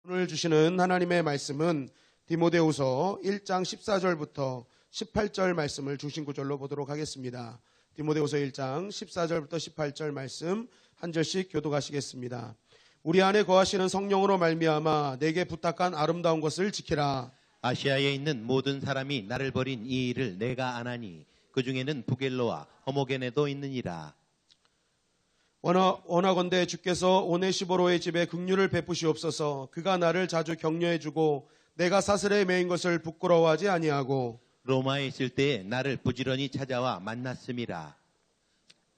오늘 주시는 하나님의 말씀은 디모데후서 1장 14절부터 18절 말씀을 중심 구절로 보도록 하겠습니다. 디모데후서 1장 14절부터 18절 말씀 한 절씩 교독하시겠습니다. 우리 안에 거하시는 성령으로 말미암아 내게 부탁한 아름다운 것을 지키라. 아시아에 있는 모든 사람이 나를 버린 이 일을 내가 아나니 그 중에는 부겔로와 허모게네도 있느니라. 원하건대 주께서 오네시보로의 집에 긍휼을 베푸시옵소서. 그가 나를 자주 격려해주고 내가 사슬에 매인 것을 부끄러워하지 아니하고 로마에 있을 때에 나를 부지런히 찾아와 만났음이라.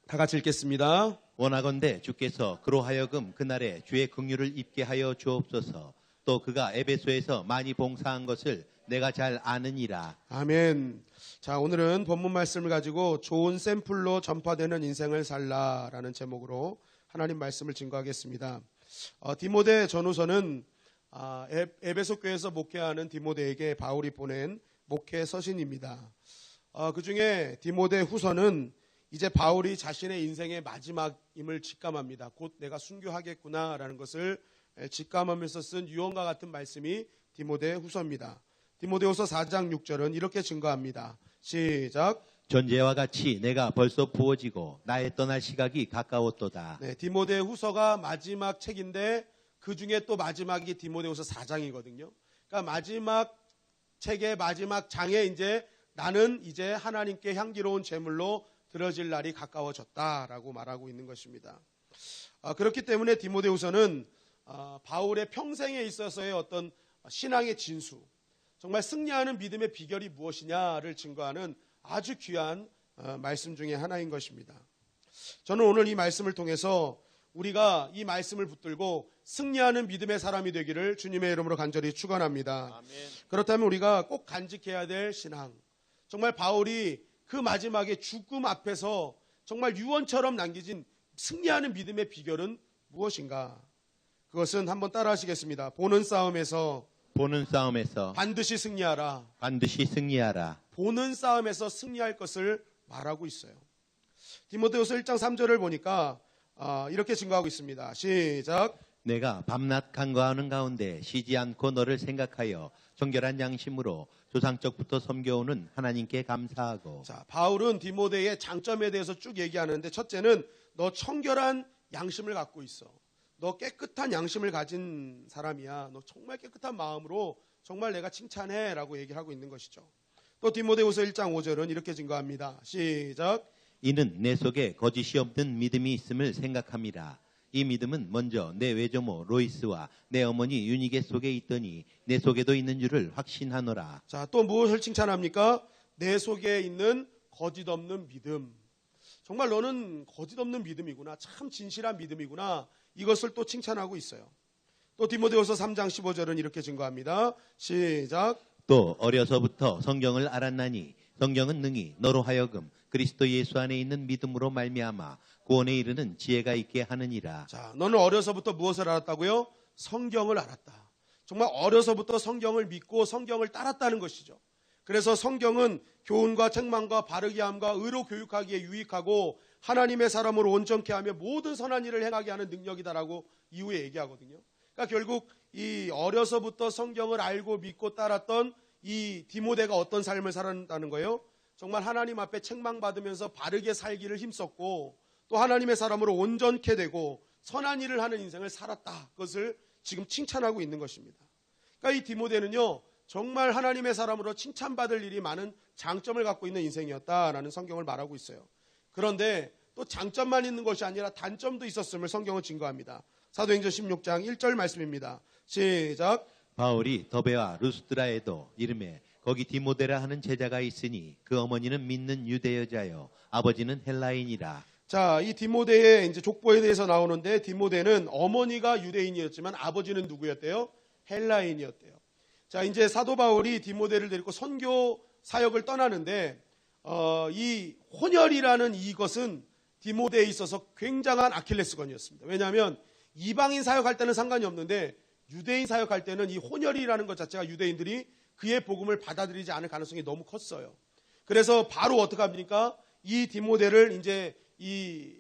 다 같이 읽겠습니다. 원하건대 주께서 그로 하여금 그날에 주의 긍휼을 입게 하여 주옵소서. 또 그가 에베소에서 많이 봉사한 것을 내가 잘 아느니라. 아멘. 자, 오늘은 본문 말씀을 가지고 좋은 샘플로 전파되는 인생을 살라라는 제목으로 하나님 말씀을 증거하겠습니다. 디모데 전후서는 에베소 교회에서 목회하는 디모데에게 바울이 보낸 목회 서신입니다. 그중에 디모데 후서는 이제 바울이 자신의 인생의 마지막임을 직감합니다. 곧 내가 순교하겠구나라는 것을 직감하면서 쓴 유언과 같은 말씀이 디모데 후서입니다. 디모데후서 4장 6절은 이렇게 증거합니다. 시작. 전제와 같이 내가 벌써 부어지고 나의 떠날 시각이 가까웠도다. 네, 디모데 후서가 마지막 책인데 그 중에 또 마지막이 디모데후서 4장이거든요. 그러니까 마지막 책의 마지막 장에 이제 나는 이제 하나님께 향기로운 제물로 드려질 날이 가까워졌다라고 말하고 있는 것입니다. 그렇기 때문에 디모데후서는 바울의 평생에 있어서의 어떤 신앙의 진수, 정말 승리하는 믿음의 비결이 무엇이냐를 증거하는 아주 귀한 말씀 중에 하나인 것입니다. 저는 오늘 이 말씀을 통해서 우리가 이 말씀을 붙들고 승리하는 믿음의 사람이 되기를 주님의 이름으로 간절히 축원합니다. 아멘. 그렇다면 우리가 꼭 간직해야 될 신앙, 정말 바울이 그 마지막에 죽음 앞에서 정말 유언처럼 남기진 승리하는 믿음의 비결은 무엇인가? 그것은 한번 따라 하시겠습니다. 보는 싸움에서 반드시 승리하라. 보는 싸움에서 승리할 것을 말하고 있어요. 디모데후서 1장 3절을 보니까 이렇게 증거하고 있습니다. 시작. 내가 밤낮 간과하는 가운데 쉬지 않고 너를 생각하여 정결한 양심으로 조상적부터 섬겨오는 하나님께 감사하고. 자, 바울은 디모데의 장점에 대해서 쭉 얘기하는데 첫째는 너 청결한 양심을 갖고 있어. 너 깨끗한 양심을 가진 사람이야. 너 정말 깨끗한 마음으로 정말 내가 칭찬해 라고 얘기를 하고 있는 것이죠. 또 디모데후서 1장 5절은 이렇게 증거합니다. 시작. 이는 내 속에 거짓이 없는 믿음이 있음을 생각함이라. 이 믿음은 먼저 내 외조모 로이스와 내 어머니 유니게 속에 있더니 내 속에도 있는 줄을 확신하노라. 자, 또 무엇을 칭찬합니까? 내 속에 있는 거짓 없는 믿음. 정말 너는 거짓 없는 믿음이구나. 참 진실한 믿음이구나. 이것을 또 칭찬하고 있어요. 또 디모데후서 3장 15절은 이렇게 증거합니다. 시작. 또 어려서부터 성경을 알았나니 성경은 능히 너로 하여금 그리스도 예수 안에 있는 믿음으로 말미암아 구원에 이르는 지혜가 있게 하느니라. 자, 너는 어려서부터 무엇을 알았다고요? 성경을 알았다. 정말 어려서부터 성경을 믿고 성경을 따랐다는 것이죠. 그래서 성경은 교훈과 책망과 바르게 함과 의로 교육하기에 유익하고 하나님의 사람으로 온전케 하며 모든 선한 일을 행하게 하는 능력이다라고 이후에 얘기하거든요. 그러니까 결국 이 어려서부터 성경을 알고 믿고 따랐던 이 디모데가 어떤 삶을 살았다는 거예요? 정말 하나님 앞에 책망받으면서 바르게 살기를 힘썼고 또 하나님의 사람으로 온전케 되고 선한 일을 하는 인생을 살았다. 그것을 지금 칭찬하고 있는 것입니다. 그러니까 이 디모데는요, 정말 하나님의 사람으로 칭찬받을 일이 많은 장점을 갖고 있는 인생이었다라는 성경을 말하고 있어요. 그런데 또 장점만 있는 것이 아니라 단점도 있었음을 성경은 증거합니다. 사도행전 16장 1절 말씀입니다. 시작. 바울이 더베와 루스드라에도 이름에 거기 디모데라 하는 제자가 있으니 그 어머니는 믿는 유대 여자요 아버지는 헬라인이라. 자, 이 디모데의 이제 족보에 대해서 나오는데 디모데는 어머니가 유대인이었지만 아버지는 누구였대요? 헬라인이었대요. 자, 이제 사도 바울이 디모데를 데리고 선교 사역을 떠나는데 이 혼혈이라는 이것은 디모데에 있어서 굉장한 아킬레스건이었습니다. 왜냐하면 이방인 사역할 때는 상관이 없는데 유대인 사역할 때는 이 혼혈이라는 것 자체가 유대인들이 그의 복음을 받아들이지 않을 가능성이 너무 컸어요. 그래서 바로 어떻게 합니까? 이 디모데를 이제 이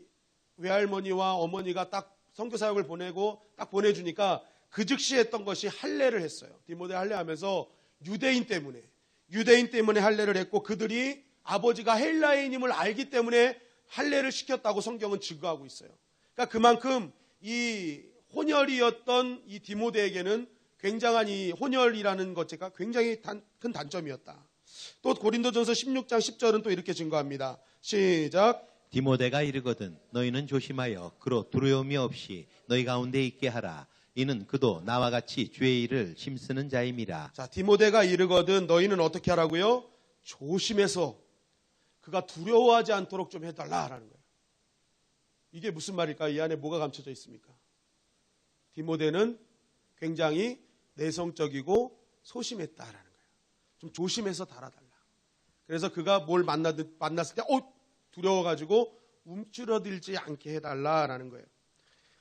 외할머니와 어머니가 딱 선교 사역을 보내고 딱 보내주니까 그 즉시 했던 것이 할례를 했어요. 디모데 할례하면서 유대인 때문에 할례를 했고, 그들이 아버지가 헬라인임을 알기 때문에 할례를 시켰다고 성경은 증거하고 있어요. 그러니까 그만큼 이 혼혈이었던 이 디모데에게는 굉장한 이 혼혈이라는 것 자체가 굉장히 큰 단점이었다. 또 고린도전서 16장 10절은 또 이렇게 증거합니다. 시작. 디모데가 이르거든 너희는 조심하여 그로 두려움이 없이 너희 가운데 있게 하라. 이는 그도 나와 같이 주의 일을 힘쓰는 자임이라. 자, 디모데가 이르거든 너희는 어떻게 하라고요? 조심해서 그가 두려워하지 않도록 좀 해달라라는 거예요. 이게 무슨 말일까요? 이 안에 뭐가 감춰져 있습니까? 디모데는 굉장히 내성적이고 소심했다라는 거예요. 좀 조심해서 달아달라. 그래서 그가 뭘 만났을 때 두려워가지고 움츠러들지 않게 해달라라는 거예요.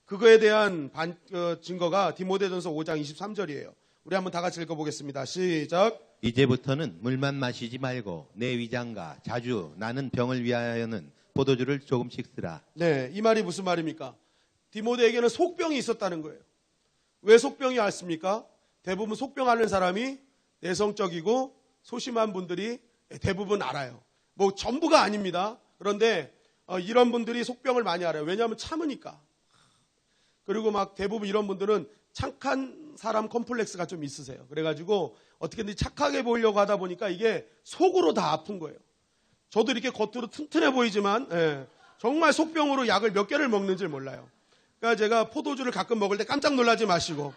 그거에 대한 증거가 디모데전서 5장 23절이에요. 우리 한번 다 같이 읽어보겠습니다. 시작. 이제부터는 물만 마시지 말고 내 위장과 자주 나는 병을 위하여는 포도주를 조금씩 쓰라. 네, 이 말이 무슨 말입니까? 디모데에게는 속병이 있었다는 거예요. 왜 속병이 왔습니까? 대부분 속병 앓는 사람이 내성적이고 소심한 분들이 대부분 알아요. 뭐 전부가 아닙니다. 그런데 이런 분들이 속병을 많이 알아요. 왜냐하면 참으니까. 그리고 막 대부분 이런 분들은 착한 사람 컴플렉스가 좀 있으세요. 그래가지고 어떻게든 착하게 보이려고 하다 보니까 이게 속으로 다 아픈 거예요. 저도 이렇게 겉으로 튼튼해 보이지만 정말 속병으로 약을 몇 개를 먹는지 몰라요. 그러니까 제가 포도주를 가끔 먹을 때 깜짝 놀라지 마시고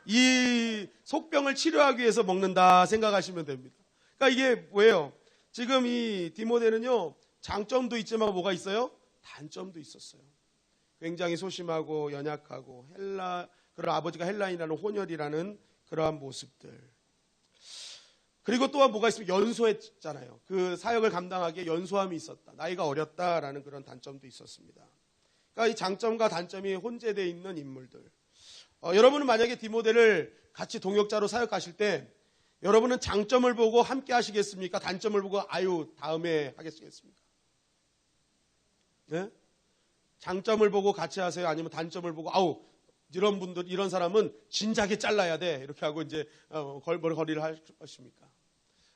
이 속병을 치료하기 위해서 먹는다 생각하시면 됩니다. 그러니까 이게 뭐예요? 지금 이 디모데는요, 장점도 있지만 뭐가 있어요? 단점도 있었어요. 굉장히 소심하고 연약하고 그런 아버지가 헬라인이라는 혼혈이라는 그러한 모습들. 그리고 또한 뭐가 있으면 연소했잖아요. 그 사역을 감당하기에 연소함이 있었다. 나이가 어렸다라는 그런 단점도 있었습니다. 그러니까 이 장점과 단점이 혼재되어 있는 인물들. 여러분은 만약에 디모데를 같이 동역자로 사역하실 때 여러분은 장점을 보고 함께 하시겠습니까? 단점을 보고 다음에 하겠습니까? 네? 장점을 보고 같이 하세요? 아니면 단점을 보고 이런 사람은 진작에 잘라야 돼. 이렇게 하고 이제 거리를 하십니까?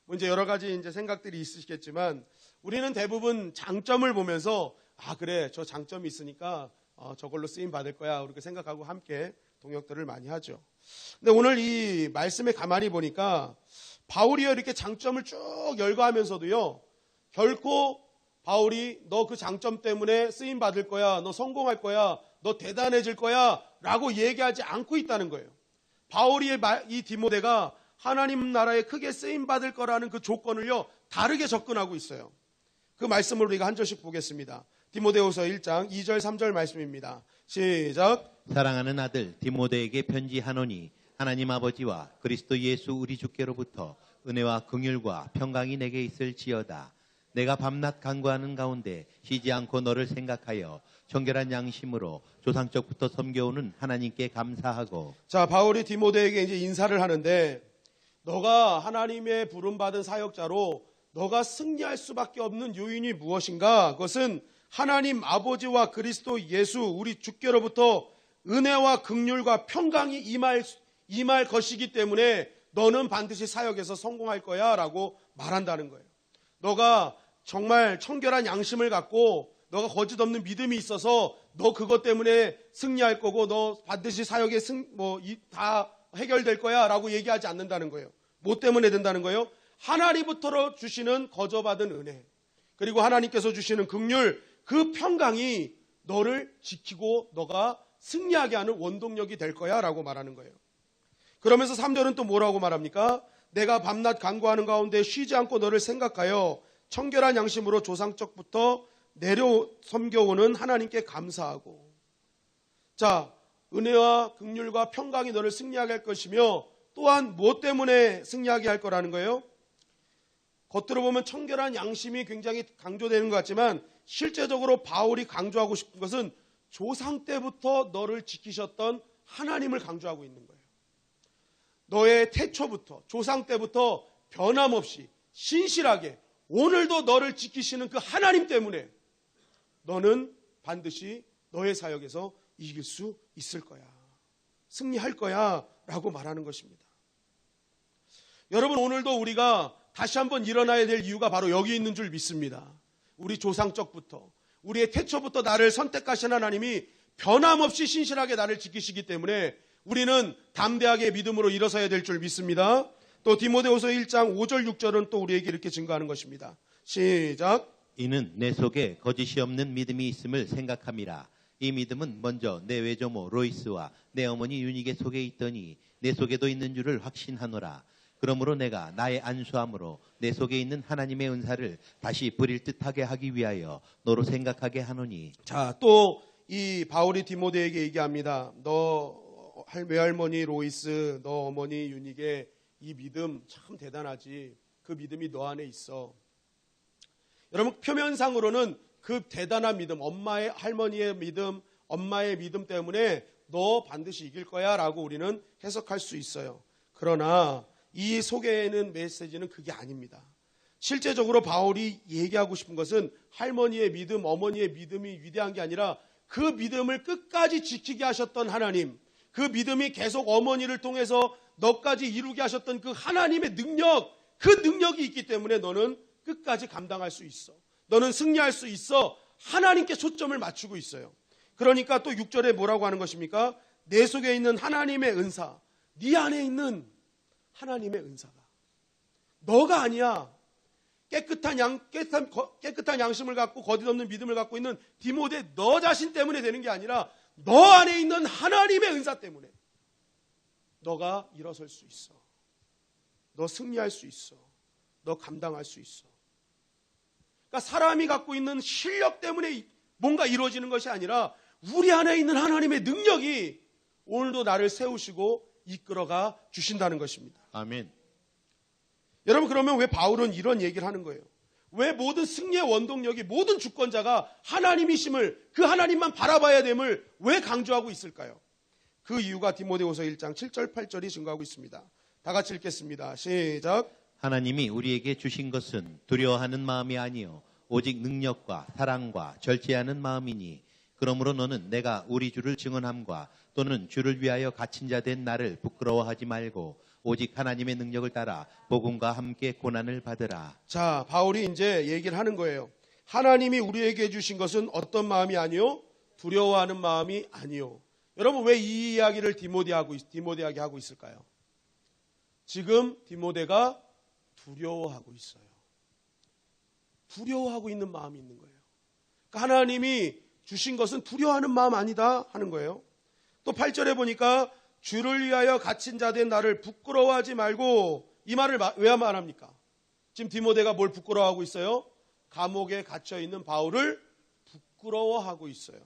뭐 이제 여러 가지 이제 생각들이 있으시겠지만 우리는 대부분 장점을 보면서 그래, 저 장점이 있으니까 저걸로 쓰임 받을 거야. 이렇게 생각하고 함께 동역들을 많이 하죠. 근데 오늘 이 말씀에 가만히 보니까 바울이요 이렇게 장점을 쭉 열거하면서도요 결코 바울이 너 그 장점 때문에 쓰임 받을 거야, 너 성공할 거야, 너 대단해질 거야 라고 얘기하지 않고 있다는 거예요. 바울이 이 디모데가 하나님 나라에 크게 쓰임 받을 거라는 그 조건을요 다르게 접근하고 있어요. 그 말씀을 우리가 한 절씩 보겠습니다. 디모데후서 1장 2절 3절 말씀입니다. 시작. 사랑하는 아들 디모데에게 편지하노니 하나님 아버지와 그리스도 예수 우리 주께로부터 은혜와 긍휼과 평강이 내게 있을지어다. 내가 밤낮 간구하는 가운데 쉬지 않고 너를 생각하여 정결한 양심으로 조상적부터 섬겨오는 하나님께 감사하고. 자, 바울이 디모데에게 이제 인사를 하는데 너가 하나님의 부름받은 사역자로 너가 승리할 수밖에 없는 요인이 무엇인가? 그것은 하나님 아버지와 그리스도 예수 우리 주께로부터 은혜와 긍휼과 평강이 임할 것이기 때문에 너는 반드시 사역에서 성공할 거야 라고 말한다는 거예요. 너가 정말 청결한 양심을 갖고 너가 거짓 없는 믿음이 있어서 너 그것 때문에 승리할 거고 너 반드시 사역에 다 해결될 거야 라고 얘기하지 않는다는 거예요. 뭐 때문에 된다는 거예요? 하나님부터 주시는 거저받은 은혜 그리고 하나님께서 주시는 긍휼 그 평강이 너를 지키고 너가 승리하게 하는 원동력이 될 거야 라고 말하는 거예요. 그러면서 3절은 또 뭐라고 말합니까? 내가 밤낮 간구하는 가운데 쉬지 않고 너를 생각하여 청결한 양심으로 조상적부터 내려 섬겨오는 하나님께 감사하고. 자, 은혜와 긍휼과 평강이 너를 승리하게 할 것이며 또한 무엇 때문에 승리하게 할 거라는 거예요? 겉으로 보면 청결한 양심이 굉장히 강조되는 것 같지만 실제적으로 바울이 강조하고 싶은 것은 조상 때부터 너를 지키셨던 하나님을 강조하고 있는 거예요. 너의 태초부터 조상 때부터 변함없이 신실하게 오늘도 너를 지키시는 그 하나님 때문에 너는 반드시 너의 사역에서 이길 수 있을 거야. 승리할 거야 라고 말하는 것입니다. 여러분, 오늘도 우리가 다시 한번 일어나야 될 이유가 바로 여기 있는 줄 믿습니다. 우리 조상적부터, 우리의 태초부터 나를 선택하신 하나님이 변함없이 신실하게 나를 지키시기 때문에 우리는 담대하게 믿음으로 일어서야 될 줄 믿습니다. 또 디모데후서 1장 5절 6절은 또 우리에게 이렇게 증거하는 것입니다. 시작. 이는 내 속에 거짓이 없는 믿음이 있음을 생각함이라. 이 믿음은 먼저 내 외조모 로이스와 내 어머니 유니게 속에 있더니 내 속에도 있는 줄을 확신하노라. 그러므로 내가 나의 안수함으로 내 속에 있는 하나님의 은사를 다시 부릴 듯하게 하기 위하여 너로 생각하게 하노니. 자, 또 이 바울이 디모데에게 얘기합니다. 너 외할머니 로이스, 너 어머니 유니게 이 믿음 참 대단하지. 그 믿음이 너 안에 있어. 여러분, 표면상으로는 그 대단한 믿음, 엄마의 할머니의 믿음, 엄마의 믿음 때문에 너 반드시 이길 거야 라고 우리는 해석할 수 있어요. 그러나 이 속에는 메시지는 그게 아닙니다. 실제적으로 바울이 얘기하고 싶은 것은 할머니의 믿음, 어머니의 믿음이 위대한 게 아니라 그 믿음을 끝까지 지키게 하셨던 하나님, 그 믿음이 계속 어머니를 통해서 너까지 이루게 하셨던 그 하나님의 능력, 그 능력이 있기 때문에 너는 끝까지 감당할 수 있어. 너는 승리할 수 있어. 하나님께 초점을 맞추고 있어요. 그러니까 또 6절에 뭐라고 하는 것입니까? 내 속에 있는 하나님의 은사, 네 안에 있는 하나님의 은사가 너가 아니야. 깨끗한 양심을 갖고 거짓 없는 믿음을 갖고 있는 디모데 너 자신 때문에 되는 게 아니라 너 안에 있는 하나님의 은사 때문에 너가 일어설 수 있어. 너 승리할 수 있어. 너 감당할 수 있어. 그러니까 사람이 갖고 있는 실력 때문에 뭔가 이루어지는 것이 아니라 우리 안에 있는 하나님의 능력이 오늘도 나를 세우시고 이끌어가 주신다는 것입니다. 아멘. 여러분, 그러면 왜 바울은 이런 얘기를 하는 거예요? 왜 모든 승리의 원동력이 모든 주권자가 하나님이심을, 그 하나님만 바라봐야 됨을 왜 강조하고 있을까요? 그 이유가 디모데후서 1장 7절 8절이 증거하고 있습니다. 다 같이 읽겠습니다. 시작. 하나님이 우리에게 주신 것은 두려워하는 마음이 아니요 오직 능력과 사랑과 절제하는 마음이니 그러므로 너는 내가 우리 주를 증언함과 또는 주를 위하여 갇힌 자 된 나를 부끄러워하지 말고 오직 하나님의 능력을 따라 복음과 함께 고난을 받으라. 자, 바울이 이제 얘기를 하는 거예요. 하나님이 우리에게 주신 것은 어떤 마음이 아니요? 두려워하는 마음이 아니요. 여러분, 왜 이 이야기를 디모데에게 하고 있을까요? 지금 디모데가 두려워하고 있어요. 두려워하고 있는 마음이 있는 거예요. 그러니까 하나님이 주신 것은 두려워하는 마음 아니다 하는 거예요. 또 8절에 보니까 주를 위하여 갇힌 자 된 나를 부끄러워하지 말고, 이 말을 왜 말합니까? 지금 디모데가 뭘 부끄러워하고 있어요? 감옥에 갇혀 있는 바울을 부끄러워하고 있어요.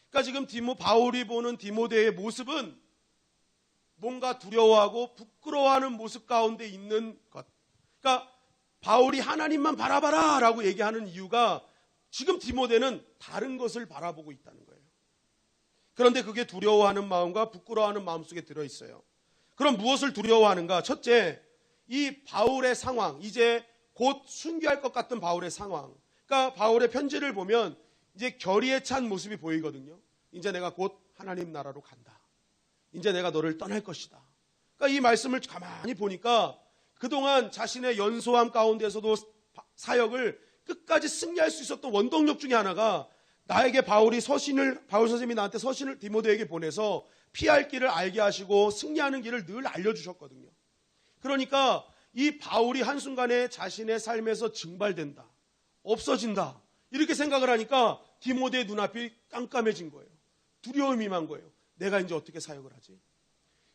그러니까 지금 바울이 보는 디모데의 모습은 뭔가 두려워하고 부끄러워하는 모습 가운데 있는 것. 그러니까 바울이 하나님만 바라봐라 라고 얘기하는 이유가 지금 디모데는 다른 것을 바라보고 있다는 거예요. 그런데 그게 두려워하는 마음과 부끄러워하는 마음 속에 들어있어요. 그럼 무엇을 두려워하는가? 첫째, 이 바울의 상황, 이제 곧 순교할 것 같은 바울의 상황. 그러니까 바울의 편지를 보면 이제 결의에 찬 모습이 보이거든요. 이제 내가 곧 하나님 나라로 간다. 이제 내가 너를 떠날 것이다. 그러니까 이 말씀을 가만히 보니까 그동안 자신의 연소함 가운데서도 사역을 끝까지 승리할 수 있었던 원동력 중에 하나가 나에게 바울 선생님이 나한테 서신을 디모데에게 보내서 피할 길을 알게 하시고 승리하는 길을 늘 알려주셨거든요. 그러니까 이 바울이 한순간에 자신의 삶에서 증발된다, 없어진다, 이렇게 생각을 하니까 디모데의 눈앞이 깜깜해진 거예요. 두려움이 임한 거예요. 내가 이제 어떻게 사역을 하지?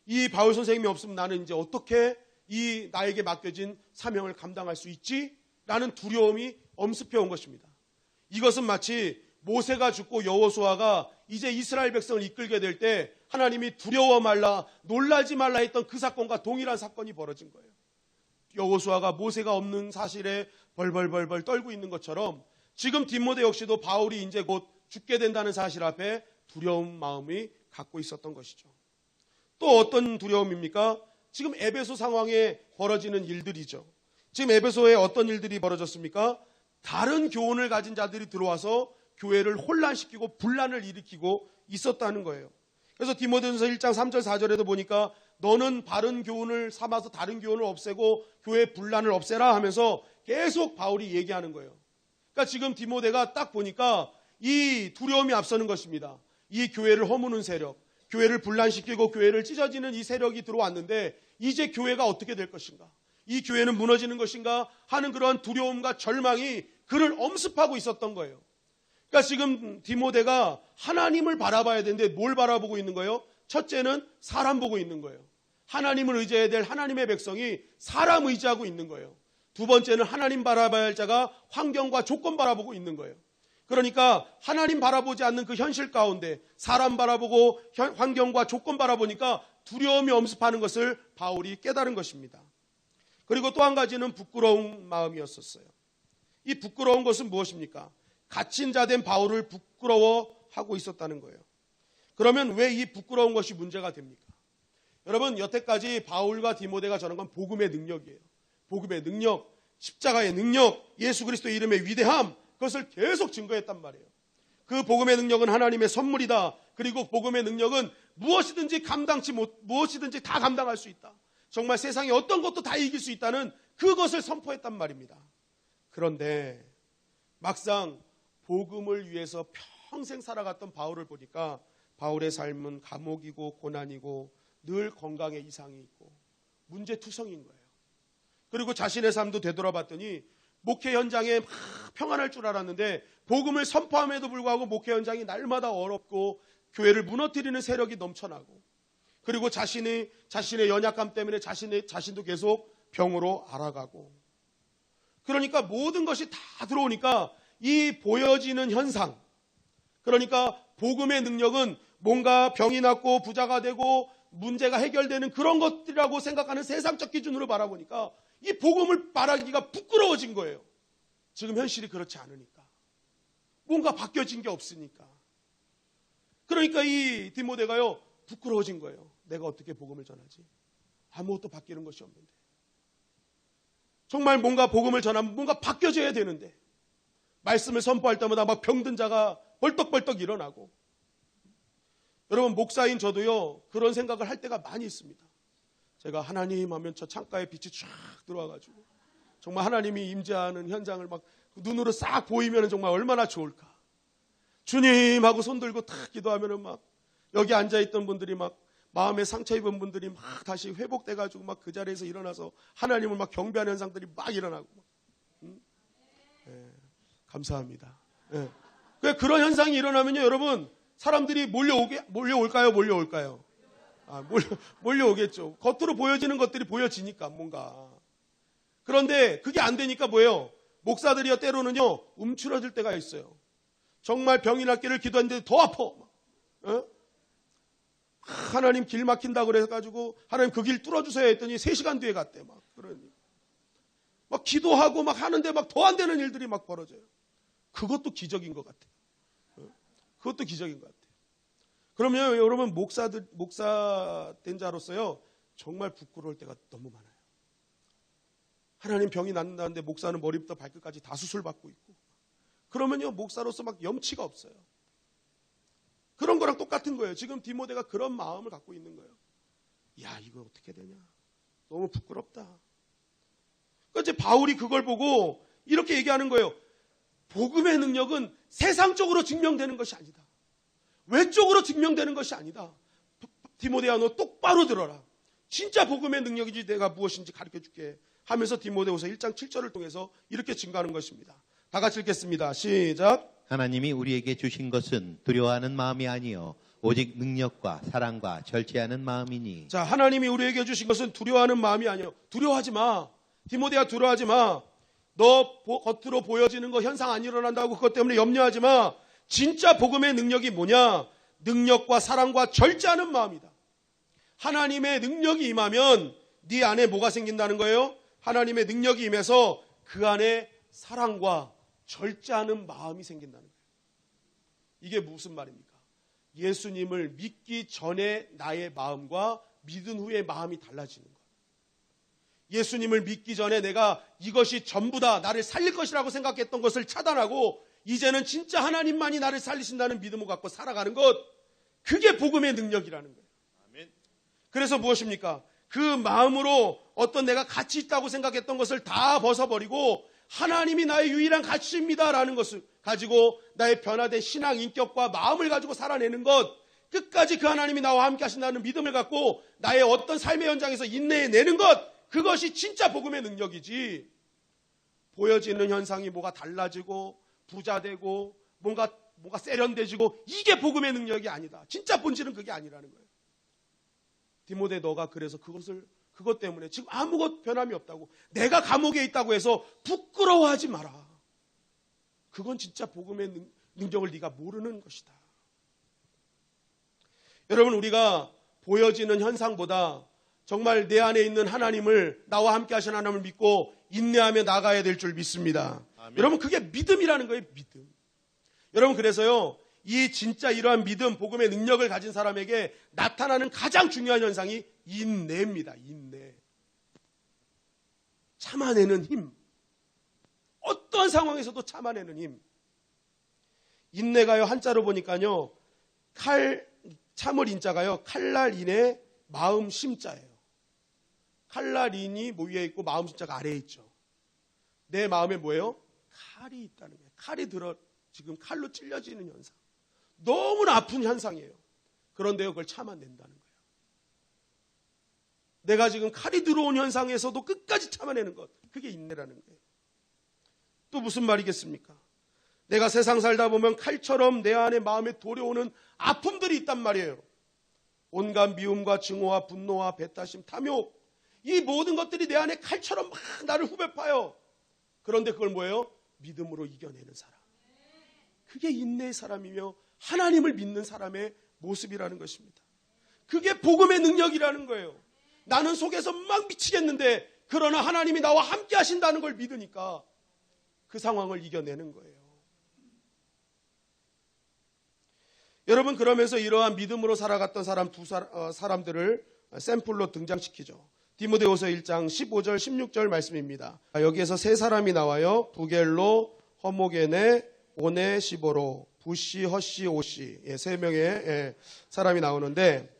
이 바울 선생님이 없으면 나는 이제 어떻게 이 나에게 맡겨진 사명을 감당할 수 있지? 라는 두려움이 엄습해 온 것입니다. 이것은 마치 모세가 죽고 여호수아가 이제 이스라엘 백성을 이끌게 될 때 하나님이 두려워 말라, 놀라지 말라 했던 그 사건과 동일한 사건이 벌어진 거예요. 여호수아가 모세가 없는 사실에 벌벌 떨고 있는 것처럼 지금 디모데 역시도 바울이 이제 곧 죽게 된다는 사실 앞에 두려운 마음이 갖고 있었던 것이죠. 또 어떤 두려움입니까? 지금 에베소 상황에 벌어지는 일들이죠. 지금 에베소에 어떤 일들이 벌어졌습니까? 다른 교훈을 가진 자들이 들어와서 교회를 혼란시키고 분란을 일으키고 있었다는 거예요. 그래서 디모데전서 1장 3절 4절에도 보니까 너는 바른 교훈을 삼아서 다른 교훈을 없애고 교회 분란을 없애라 하면서 계속 바울이 얘기하는 거예요. 그러니까 지금 디모데가 딱 보니까 이 두려움이 앞서는 것입니다. 이 교회를 허무는 세력, 교회를 분란시키고 교회를 찢어지는 이 세력이 들어왔는데 이제 교회가 어떻게 될 것인가? 이 교회는 무너지는 것인가? 하는 그런 두려움과 절망이 그를 엄습하고 있었던 거예요. 그러니까 지금 디모데가 하나님을 바라봐야 되는데 뭘 바라보고 있는 거예요? 첫째는 사람 보고 있는 거예요. 하나님을 의지해야 될 하나님의 백성이 사람 의지하고 있는 거예요. 두 번째는 하나님 바라봐야 할 자가 환경과 조건 바라보고 있는 거예요. 그러니까 하나님 바라보지 않는 그 현실 가운데 사람 바라보고 환경과 조건 바라보니까 두려움이 엄습하는 것을 바울이 깨달은 것입니다. 그리고 또 한 가지는 부끄러운 마음이었었어요. 이 부끄러운 것은 무엇입니까? 갇힌 자 된 바울을 부끄러워하고 있었다는 거예요. 그러면 왜 이 부끄러운 것이 문제가 됩니까? 여러분, 여태까지 바울과 디모데가 전한 건 복음의 능력이에요. 복음의 능력, 십자가의 능력, 예수 그리스도의 이름의 위대함, 그것을 계속 증거했단 말이에요. 그 복음의 능력은 하나님의 선물이다. 그리고 복음의 능력은 무엇이든지 무엇이든지 다 감당할 수 있다. 정말 세상에 어떤 것도 다 이길 수 있다는 그것을 선포했단 말입니다. 그런데 막상 복음을 위해서 평생 살아갔던 바울을 보니까 바울의 삶은 감옥이고 고난이고 늘 건강에 이상이 있고 문제투성인 거예요. 그리고 자신의 삶도 되돌아봤더니 목회 현장에 막 평안할 줄 알았는데 복음을 선포함에도 불구하고 목회 현장이 날마다 어렵고 교회를 무너뜨리는 세력이 넘쳐나고 그리고 자신의 연약감 때문에 자신도 계속 병으로 알아가고 그러니까 모든 것이 다 들어오니까 이 보여지는 현상 그러니까 복음의 능력은 뭔가 병이 낫고 부자가 되고 문제가 해결되는 그런 것들이라고 생각하는 세상적 기준으로 바라보니까 이 복음을 말하기가 부끄러워진 거예요. 지금 현실이 그렇지 않으니까. 뭔가 바뀌어진 게 없으니까. 그러니까 이 디모데가요 부끄러워진 거예요. 내가 어떻게 복음을 전하지? 아무것도 바뀌는 것이 없는데. 정말 뭔가 복음을 전하면 뭔가 바뀌어져야 되는데 말씀을 선포할 때마다 막 병든 자가 벌떡벌떡 일어나고 여러분 목사인 저도요 그런 생각을 할 때가 많이 있습니다. 제가 하나님 하면 저 창가에 빛이 쫙 들어와가지고 정말 하나님이 임재하는 현장을 막 눈으로 싹 보이면 정말 얼마나 좋을까. 주님 하고 손 들고 탁 기도하면은 막 여기 앉아있던 분들이 막 마음에 상처 입은 분들이 막 다시 회복돼가지고 막 그 자리에서 일어나서 하나님을 막 경배하는 현상들이 막 일어나고 감사합니다. 그런 현상이 일어나면요 여러분 사람들이 몰려올까요? 몰려오겠죠. 겉으로 보여지는 것들이 보여지니까 뭔가. 그런데 그게 안 되니까 뭐예요? 목사들이요 때로는요 움츠러들 때가 있어요. 정말 병이 낫기를 기도했는데 더 아파. 하나님 길 막힌다고 그래가지고 하나님 그 길 뚫어주세요 했더니 3시간 뒤에 갔대. 막 기도하고 막 하는데 막 더 안 되는 일들이 막 벌어져요. 그것도 기적인 것 같아요. 그것도 기적인 것 같아요. 그러면 여러분 목사 된 자로서요 정말 부끄러울 때가 너무 많아요. 하나님 병이 낫는다는데 목사는 머리부터 발끝까지 다 수술받고 있고 그러면요 목사로서 막 염치가 없어요. 그런 거랑 똑같은 거예요. 지금 디모데가 그런 마음을 갖고 있는 거예요. 야 이거 어떻게 되냐. 너무 부끄럽다. 그러니까 이제 바울이 그걸 보고 이렇게 얘기하는 거예요. 복음의 능력은 세상적으로 증명되는 것이 아니다. 외적으로 증명되는 것이 아니다. 디모데야 너 똑바로 들어라. 진짜 복음의 능력이지 내가 무엇인지 가르쳐줄게 하면서 디모데후서 1장 7절을 통해서 이렇게 증거하는 것입니다. 다 같이 읽겠습니다. 시작. 하나님이 우리에게 주신 것은 두려워하는 마음이 아니요 오직 능력과 사랑과 절제하는 마음이니. 자, 하나님이 우리에게 주신 것은 두려워하는 마음이 아니요. 두려워하지 마. 디모데야 두려워하지 마. 너 겉으로 보여지는 거 현상 안 일어난다고 그것 때문에 염려하지 마. 진짜 복음의 능력이 뭐냐? 능력과 사랑과 절제하는 마음이다. 하나님의 능력이 임하면 네 안에 뭐가 생긴다는 거예요? 하나님의 능력이 임해서 그 안에 사랑과 절제하는 마음이 생긴다는 거예요. 이게 무슨 말입니까? 예수님을 믿기 전에 나의 마음과 믿은 후의 마음이 달라지는 거예요. 예수님을 믿기 전에 내가 이것이 전부다 나를 살릴 것이라고 생각했던 것을 차단하고 이제는 진짜 하나님만이 나를 살리신다는 믿음을 갖고 살아가는 것, 그게 복음의 능력이라는 거예요. 그래서 무엇입니까? 그 마음으로 어떤 내가 가치 있다고 생각했던 것을 다 벗어버리고 하나님이 나의 유일한 가치입니다라는 것을 가지고 나의 변화된 신앙 인격과 마음을 가지고 살아내는 것, 끝까지 그 하나님이 나와 함께 하신다는 믿음을 갖고 나의 어떤 삶의 현장에서 인내해내는 것, 그것이 진짜 복음의 능력이지. 보여지는 현상이 뭐가 달라지고 부자되고 뭔가 세련돼지고 이게 복음의 능력이 아니다. 진짜 본질은 그게 아니라는 거예요. 디모데, 너가 그래서 그것 때문에 지금 아무것 변함이 없다고, 내가 감옥에 있다고 해서 부끄러워하지 마라. 그건 진짜 복음의 능력을 네가 모르는 것이다. 여러분, 우리가 보여지는 현상보다 정말 내 안에 있는 하나님을, 나와 함께 하신 하나님을 믿고 인내하며 나가야 될 줄 믿습니다. 아멘. 여러분, 그게 믿음이라는 거예요. 믿음. 여러분, 그래서요, 이 진짜 이러한 믿음, 복음의 능력을 가진 사람에게 나타나는 가장 중요한 현상이 인내입니다. 인내. 참아내는 힘. 어떤 상황에서도 참아내는 힘. 인내가요, 한자로 보니까요, 참을 인자가요, 칼날 인에 마음 심자예요. 칼날 인이 위에 있고 마음 심자가 아래에 있죠. 내 마음에 뭐예요? 칼이 있다는 거예요. 지금 칼로 찔려지는 현상. 너무나 아픈 현상이에요. 그런데요, 그걸 참아낸다는 거예요. 내가 지금 칼이 들어온 현상에서도 끝까지 참아내는 것. 그게 인내라는 거예요. 또 무슨 말이겠습니까? 내가 세상 살다 보면 칼처럼 내 안에 마음에 도려오는 아픔들이 있단 말이에요. 온갖 미움과 증오와 분노와 배타심, 탐욕, 이 모든 것들이 내 안에 칼처럼 막 나를 후벼 파요. 그런데 그걸 뭐예요? 믿음으로 이겨내는 사람. 그게 인내의 사람이며 하나님을 믿는 사람의 모습이라는 것입니다. 그게 복음의 능력이라는 거예요. 나는 속에서 막 미치겠는데 그러나 하나님이 나와 함께 하신다는 걸 믿으니까 그 상황을 이겨내는 거예요. 여러분, 그러면서 이러한 믿음으로 살아갔던 사람들을 샘플로 등장시키죠. 디모데후서 1장 15절 16절 말씀입니다. 여기에서 세 사람이 나와요. 부겔로, 허모게네, 오네시보로, 부시, 허시, 오시, 세 명의 사람이 나오는데,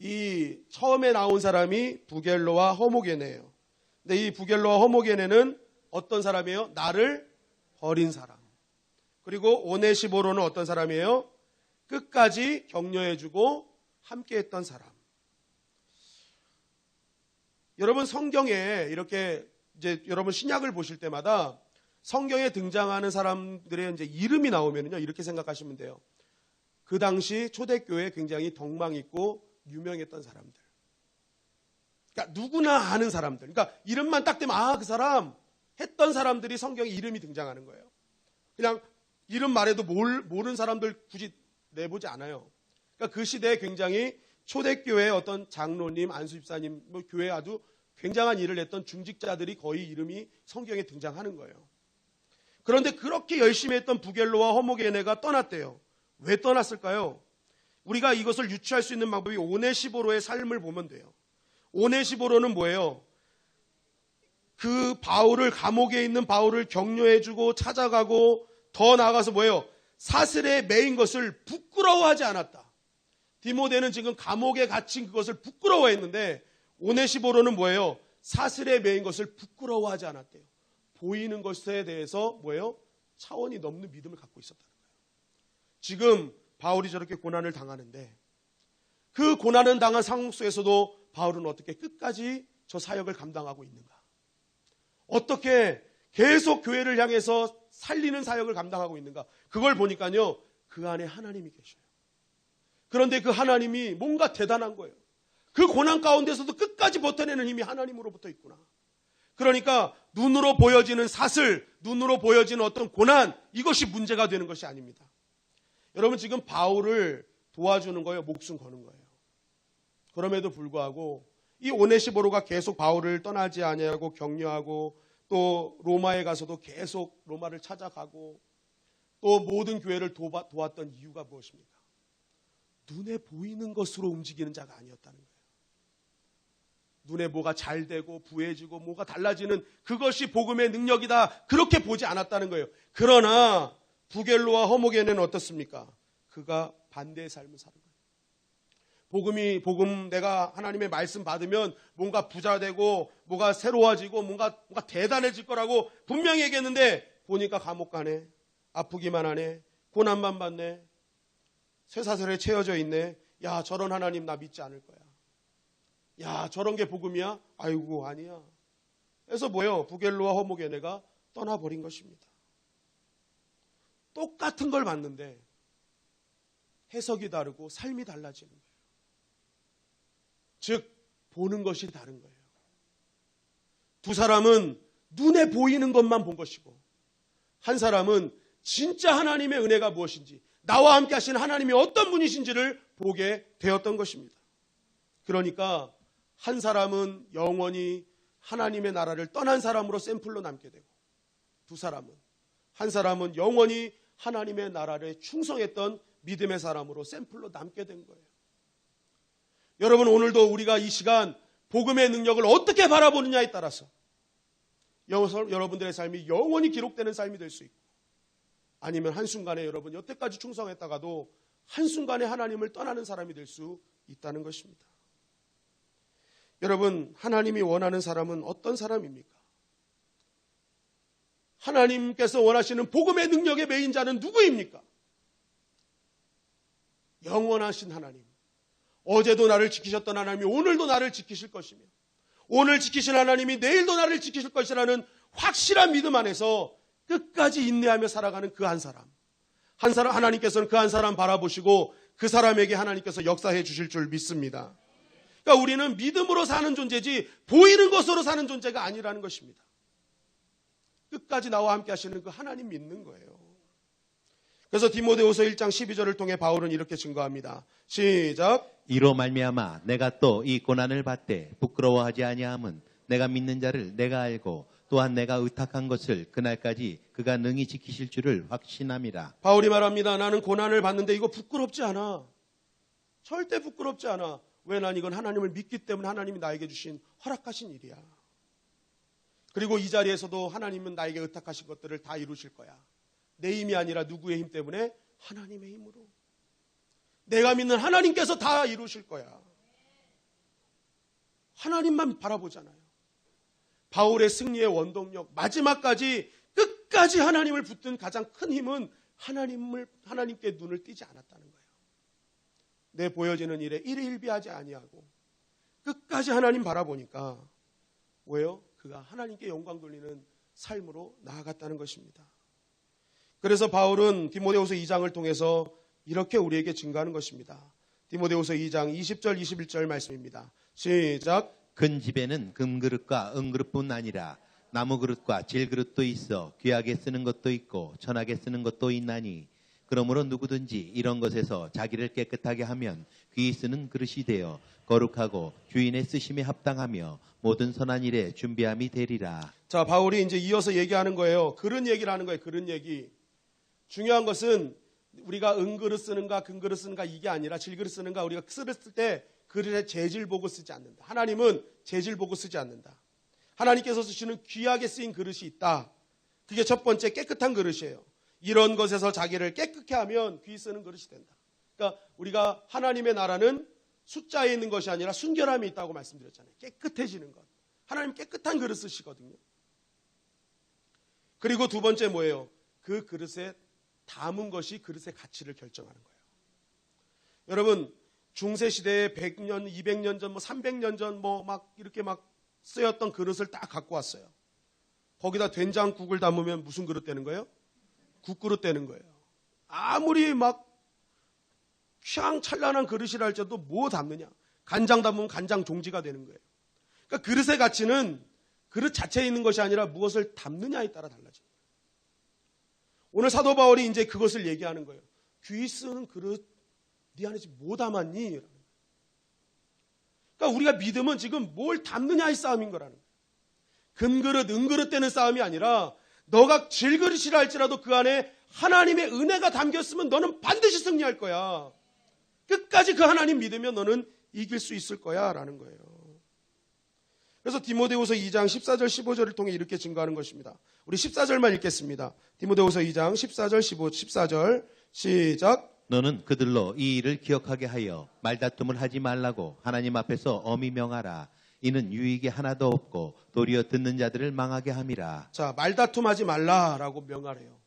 이 처음에 나온 사람이 부겔로와 허모게네예요. 근데 이 부겔로와 허모게네는 어떤 사람이에요? 나를 버린 사람. 그리고 오네시보로는 어떤 사람이에요? 끝까지 격려해주고 함께했던 사람. 여러분, 성경에 이렇게 이제 여러분 신약을 보실 때마다 성경에 등장하는 사람들의 이제 이름이 나오면요, 이렇게 생각하시면 돼요. 그 당시 초대교회에 굉장히 덕망 있고 유명했던 사람들. 그러니까 누구나 아는 사람들. 그러니까 이름만 딱 대면 그 사람 했던 사람들이 성경에 이름이 등장하는 거예요. 그냥 이름 말해도 모르는 사람들 굳이 내보지 않아요. 그러니까 그 시대에 굉장히 초대교회의 어떤 장로님, 안수집사님, 교회에 아주 굉장한 일을 했던 중직자들이 거의 이름이 성경에 등장하는 거예요. 그런데 그렇게 열심히 했던 부겔로와 허모게네가 떠났대요. 왜 떠났을까요? 우리가 이것을 유추할 수 있는 방법이 오네시보로의 삶을 보면 돼요. 오네시보로는 뭐예요? 그 감옥에 있는 바울을 격려해주고 찾아가고 더 나아가서 뭐예요? 사슬에 매인 것을 부끄러워하지 않았다. 디모데는 지금 감옥에 갇힌 그것을 부끄러워했는데 오네시보로는 뭐예요? 사슬에 매인 것을 부끄러워하지 않았대요. 보이는 것에 대해서 뭐예요? 차원이 넘는 믿음을 갖고 있었다는 거예요. 지금 바울이 저렇게 고난을 당하는데 그 고난을 당한 상황 속에서도 바울은 어떻게 끝까지 저 사역을 감당하고 있는가? 어떻게 계속 교회를 향해서 살리는 사역을 감당하고 있는가? 그걸 보니까요, 그 안에 하나님이 계셔요. 그런데 그 하나님이 뭔가 대단한 거예요. 그 고난 가운데서도 끝까지 버텨내는 힘이 하나님으로부터 있구나. 그러니까 눈으로 보여지는 사슬, 눈으로 보여지는 어떤 고난, 이것이 문제가 되는 것이 아닙니다. 여러분, 지금 바울을 도와주는 거예요? 목숨 거는 거예요? 그럼에도 불구하고 이 오네시보로가 계속 바울을 떠나지 아니하고 격려하고 또 로마에 가서도 계속 로마를 찾아가고 또 모든 교회를 도왔던 이유가 무엇입니까? 눈에 보이는 것으로 움직이는 자가 아니었다는 거예요. 눈에 뭐가 잘 되고 부해지고 뭐가 달라지는 그것이 복음의 능력이다, 그렇게 보지 않았다는 거예요. 그러나 부겔로와 허모게네는 어떻습니까? 그가 반대의 삶을 사는 거예요. 복음 내가 하나님의 말씀 받으면 뭔가 부자 되고 뭐가 새로워지고 뭔가 대단해질 거라고 분명히 얘기했는데 보니까 감옥 가네. 아프기만 하네. 고난만 받네. 쇠사슬에 채워져 있네. 야, 저런 하나님 나 믿지 않을 거야. 야, 저런 게 복음이야? 아이고, 아니야. 그래서 뭐예요? 부겔로와 허무게네가 떠나버린 것입니다. 똑같은 걸 봤는데 해석이 다르고 삶이 달라지는 거예요. 즉 보는 것이 다른 거예요. 두 사람은 눈에 보이는 것만 본 것이고 한 사람은 진짜 하나님의 은혜가 무엇인지 나와 함께 하시는 하나님이 어떤 분이신지를 보게 되었던 것입니다. 그러니까 한 사람은 영원히 하나님의 나라를 떠난 사람으로 샘플로 남게 되고 한 사람은 영원히 하나님의 나라를 충성했던 믿음의 사람으로 샘플로 남게 된 거예요. 여러분, 오늘도 우리가 이 시간 복음의 능력을 어떻게 바라보느냐에 따라서 여러분들의 삶이 영원히 기록되는 삶이 될 수 있고 아니면 한순간에 여러분 여태까지 충성했다가도 한순간에 하나님을 떠나는 사람이 될 수 있다는 것입니다. 여러분, 하나님이 원하는 사람은 어떤 사람입니까? 하나님께서 원하시는 복음의 능력의 메인자는 누구입니까? 영원하신 하나님. 어제도 나를 지키셨던 하나님이 오늘도 나를 지키실 것이며 오늘 지키신 하나님이 내일도 나를 지키실 것이라는 확실한 믿음 안에서 끝까지 인내하며 살아가는 그 한 사람. 하나님께서는 그 한 사람 바라보시고 그 사람에게 하나님께서 역사해 주실 줄 믿습니다. 그러니까 우리는 믿음으로 사는 존재지 보이는 것으로 사는 존재가 아니라는 것입니다. 끝까지 나와 함께 하시는 그 하나님 믿는 거예요. 그래서 디모데후서 1장 12절을 통해 바울은 이렇게 증거합니다. 시작. 이로 말미암아 내가 또 이 고난을 받되 부끄러워하지 아니함은 내가 믿는 자를 내가 알고 또한 내가 의탁한 것을 그날까지 그가 능히 지키실 줄을 확신함이라. 바울이 말합니다. 나는 고난을 받는데 이거 부끄럽지 않아. 절대 부끄럽지 않아. 왜? 난 이건 하나님을 믿기 때문에 하나님이 나에게 주신 허락하신 일이야. 그리고 이 자리에서도 하나님은 나에게 의탁하신 것들을 다 이루실 거야. 내 힘이 아니라 누구의 힘 때문에? 하나님의 힘으로. 내가 믿는 하나님께서 다 이루실 거야. 하나님만 바라보잖아요. 바울의 승리의 원동력, 마지막까지 끝까지 하나님을 붙든 가장 큰 힘은 하나님께 눈을 띄지 않았다는 거예요. 내 보여지는 일에 일희일비하지 아니하고 끝까지 하나님 바라보니까 왜요? 그가 하나님께 영광 돌리는 삶으로 나아갔다는 것입니다. 그래서 바울은 디모데후서 2장을 통해서 이렇게 우리에게 증거하는 것입니다. 디모데후서 2장 20절 21절 말씀입니다. 시작. 큰 집에는 금그릇과 은그릇뿐 아니라 나무그릇과 질그릇도 있어 귀하게 쓰는 것도 있고 천하게 쓰는 것도 있나니 그러므로 누구든지 이런 것에서 자기를 깨끗하게 하면 귀히 쓰는 그릇이 되어 거룩하고 주인의 쓰심에 합당하며 모든 선한 일에 준비함이 되리라. 자, 바울이 이제 이어서 얘기하는 거예요. 그런 얘기를 하는 거예요. 그런 얘기. 중요한 것은 우리가 은그릇 쓰는가 금그릇 쓰는가 이게 아니라 질그릇 쓰는가. 우리가 쓸 때 그릇의 재질 보고 쓰지 않는다. 하나님은 재질 보고 쓰지 않는다. 하나님께서 쓰시는 귀하게 쓰인 그릇이 있다. 그게 첫 번째 깨끗한 그릇이에요. 이런 것에서 자기를 깨끗게 하면 귀히 쓰는 그릇이 된다. 그러니까 우리가 하나님의 나라는 숫자에 있는 것이 아니라 순결함이 있다고 말씀드렸잖아요. 깨끗해지는 것. 하나님 깨끗한 그릇 쓰시거든요. 그리고 두 번째 뭐예요? 그 그릇에 담은 것이 그릇의 가치를 결정하는 거예요. 여러분, 중세시대에 100년, 200년 전, 300년 전 이렇게 쓰였던 그릇을 딱 갖고 왔어요. 거기다 된장국을 담으면 무슨 그릇 되는 거예요? 국그릇 되는 거예요. 아무리 휘황찬란한 그릇이라 할지라도 뭐 담느냐? 간장 담으면 간장 종지가 되는 거예요. 그러니까 그릇의 가치는 그릇 자체에 있는 것이 아니라 무엇을 담느냐에 따라 달라집니다. 오늘 사도 바울이 이제 그것을 얘기하는 거예요. 귀히 쓰는 그릇 네 안에 지금 뭐 담았니? 그러니까 우리가 믿음은 지금 뭘 담느냐의 싸움인 거라는 거예요. 금그릇, 은그릇 되는 싸움이 아니라 너가 질그릇이라 할지라도 그 안에 하나님의 은혜가 담겼으면 너는 반드시 승리할 거야. 끝까지 그 하나님 믿으면 너는 이길 수 있을 거야 라는 거예요. 그래서 디모데후서 2장 14절 15절을 통해 이렇게 증거하는 것입니다. 우리 14절만 읽겠습니다. 디모데후서 2장 14절 14절 시작. 너는 그들로 이 일을 기억하게 하여 말다툼을 하지 말라고 하나님 앞에서 엄히 명하라. 이는 유익이 하나도 없고 도리어 듣는 자들을 망하게 함이라. 자, 말다툼하지 말라라고 명하래요.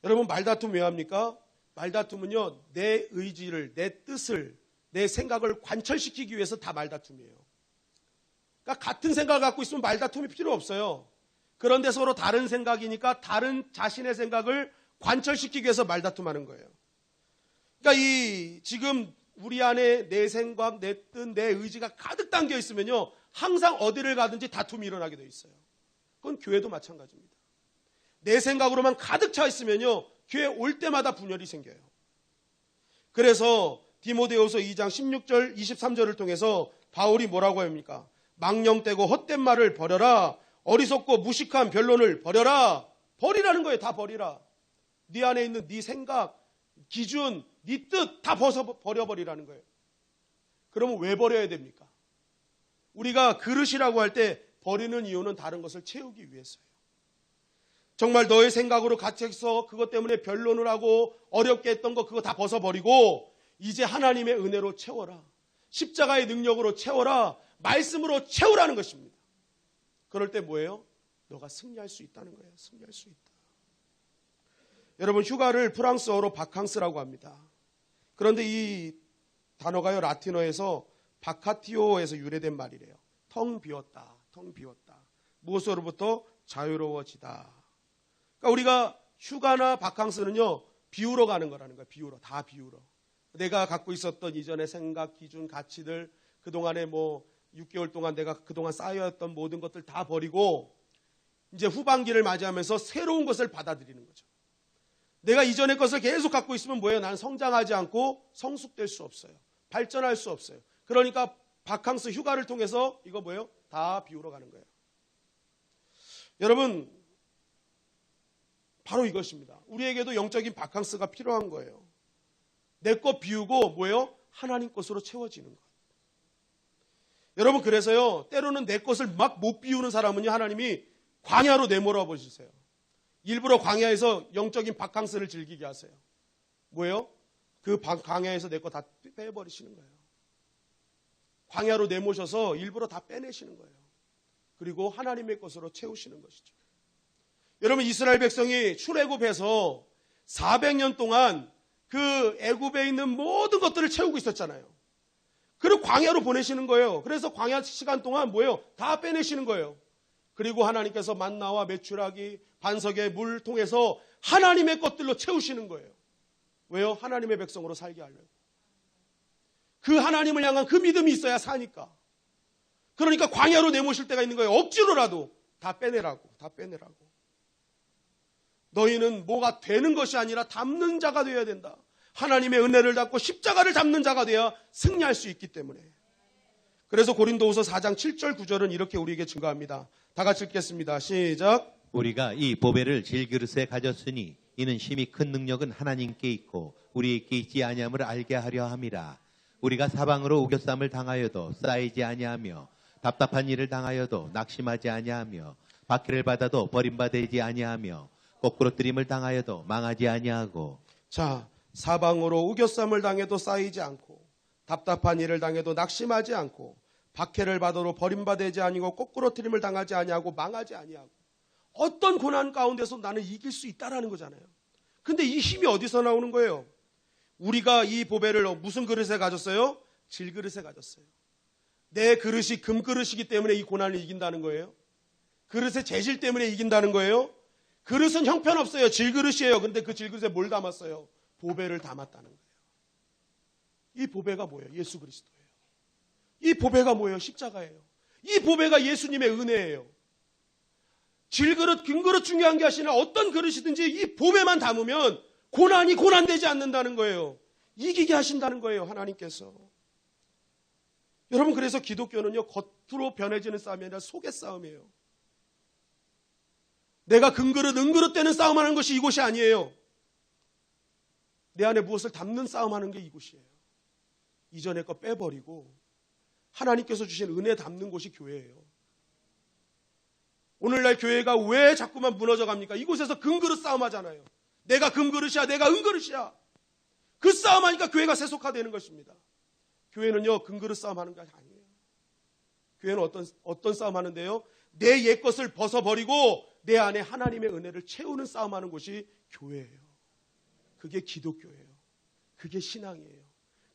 여러분, 말다툼 왜 합니까? 말다툼은요, 내 의지를, 내 뜻을, 내 생각을 관철시키기 위해서 다 말다툼이에요. 그러니까 같은 생각을 갖고 있으면 말다툼이 필요 없어요. 그런데 서로 다른 생각이니까 다른 자신의 생각을 관철시키기 위해서 말다툼하는 거예요. 그러니까 지금 우리 안에 내 생각, 내 뜻, 내 의지가 가득 담겨 있으면요, 항상 어디를 가든지 다툼이 일어나게 돼 있어요. 그건 교회도 마찬가지입니다. 내 생각으로만 가득 차 있으면요, 교회 올 때마다 분열이 생겨요. 그래서 디모데후서 2장 16절, 23절을 통해서 바울이 뭐라고 합니까? 망령되고 헛된 말을 버려라. 어리석고 무식한 변론을 버려라. 버리라는 거예요. 다 버리라. 네 안에 있는 네 생각, 기준, 네 뜻 다 버려버리라는 거예요. 그러면 왜 버려야 됩니까? 우리가 그릇이라고 할 때 버리는 이유는 다른 것을 채우기 위해서예요. 정말 너의 생각으로 갇혀서 그것 때문에 변론을 하고 어렵게 했던 거 그거 다 벗어버리고 이제 하나님의 은혜로 채워라. 십자가의 능력으로 채워라. 말씀으로 채우라는 것입니다. 그럴 때 뭐예요? 너가 승리할 수 있다는 거예요. 승리할 수 있다. 여러분, 휴가를 프랑스어로 바캉스라고 합니다. 그런데 이 단어가요, 라틴어에서 바카티오에서 유래된 말이래요. 텅 비웠다. 텅 비웠다. 무엇으로부터? 자유로워지다. 그러니까 우리가 휴가나 바캉스는요, 비우러 가는 거라는 거예요. 비우러. 다 비우러. 내가 갖고 있었던 이전의 생각, 기준, 가치들, 그동안에 6개월 동안 내가 그동안 쌓여왔던 모든 것들 다 버리고 이제 후반기를 맞이하면서 새로운 것을 받아들이는 거죠. 내가 이전의 것을 계속 갖고 있으면 뭐예요? 난 성장하지 않고 성숙될 수 없어요. 발전할 수 없어요. 그러니까 바캉스 휴가를 통해서 이거 뭐예요? 다 비우러 가는 거예요. 여러분, 바로 이것입니다. 우리에게도 영적인 바캉스가 필요한 거예요. 내 것 비우고 뭐예요? 하나님 것으로 채워지는 것. 여러분, 그래서요, 때로는 내 것을 막 못 비우는 사람은요, 하나님이 광야로 내몰아 보시세요. 일부러 광야에서 영적인 바캉스를 즐기게 하세요. 뭐예요? 그 광야에서 내 거 다 빼버리시는 거예요. 광야로 내모셔서 일부러 다 빼내시는 거예요. 그리고 하나님의 것으로 채우시는 것이죠. 여러분, 이스라엘 백성이 출애굽해서 400년 동안 그 애굽에 있는 모든 것들을 채우고 있었잖아요. 그리고 광야로 보내시는 거예요. 그래서 광야 시간 동안 뭐예요? 다 빼내시는 거예요. 그리고 하나님께서 만나와 메추라기, 반석의 물 통해서 하나님의 것들로 채우시는 거예요. 왜요? 하나님의 백성으로 살게 하려고. 그 하나님을 향한 그 믿음이 있어야 사니까. 그러니까 광야로 내모실 때가 있는 거예요. 억지로라도 다 빼내라고. 다 빼내라고. 너희는 뭐가 되는 것이 아니라 담는 자가 되어야 된다. 하나님의 은혜를 담고 십자가를 잡는 자가 되어야 승리할 수 있기 때문에. 그래서 고린도후서 4장 7절 9절은 이렇게 우리에게 증거합니다. 다 같이 읽겠습니다. 시작. 우리가 이 보배를 질그릇에 가졌으니 이는 심히 큰 능력은 하나님께 있고 우리에게 있지 아니함을 알게 하려 함이라. 우리가 사방으로 우겨쌈을 당하여도 쌓이지 아니하며 답답한 일을 당하여도 낙심하지 아니하며 박해를 받아도 버림받지 아니하며 거꾸로뜨림을 당하여도 망하지 아니하고. 자, 사방으로 우겨쌈을 당해도 쌓이지 않고 답답한 일을 당해도 낙심하지 않고 박해를 받아도 버림받지 아니고 거꾸로뜨림을 당하지 아니하고 망하지 아니하고. 어떤 고난 가운데서 나는 이길 수 있다라는 거잖아요. 근데 이 힘이 어디서 나오는 거예요? 우리가 이 보배를 무슨 그릇에 가졌어요? 질그릇에 가졌어요. 내 그릇이 금그릇이기 때문에 이 고난을 이긴다는 거예요. 그릇의 재질 때문에 이긴다는 거예요. 그릇은 형편없어요. 질그릇이에요. 근데 그 질그릇에 뭘 담았어요? 보배를 담았다는 거예요. 이 보배가 뭐예요? 예수 그리스도예요. 이 보배가 뭐예요? 십자가예요. 이 보배가 예수님의 은혜예요. 질그릇, 금그릇 중요한 게 아니라 어떤 그릇이든지 이 보배만 담으면 고난이 고난되지 않는다는 거예요. 이기게 하신다는 거예요. 하나님께서. 여러분, 그래서 기독교는요, 겉으로 변해지는 싸움이 아니라 속의 싸움이에요. 내가 금그릇, 은그릇 되는 싸움하는 것이 이곳이 아니에요. 내 안에 무엇을 담는 싸움하는 게 이곳이에요. 이전의 거 빼버리고 하나님께서 주신 은혜 담는 곳이 교회예요. 오늘날 교회가 왜 자꾸만 무너져 갑니까? 이곳에서 금그릇 싸움하잖아요. 내가 금그릇이야, 내가 은그릇이야. 그 싸움하니까 교회가 세속화되는 것입니다. 교회는요, 금그릇 싸움하는 것이 아니에요. 교회는 어떤 싸움하는데요? 내 옛것을 벗어버리고 내 안에 하나님의 은혜를 채우는 싸움하는 곳이 교회예요. 그게 기독교예요. 그게 신앙이에요.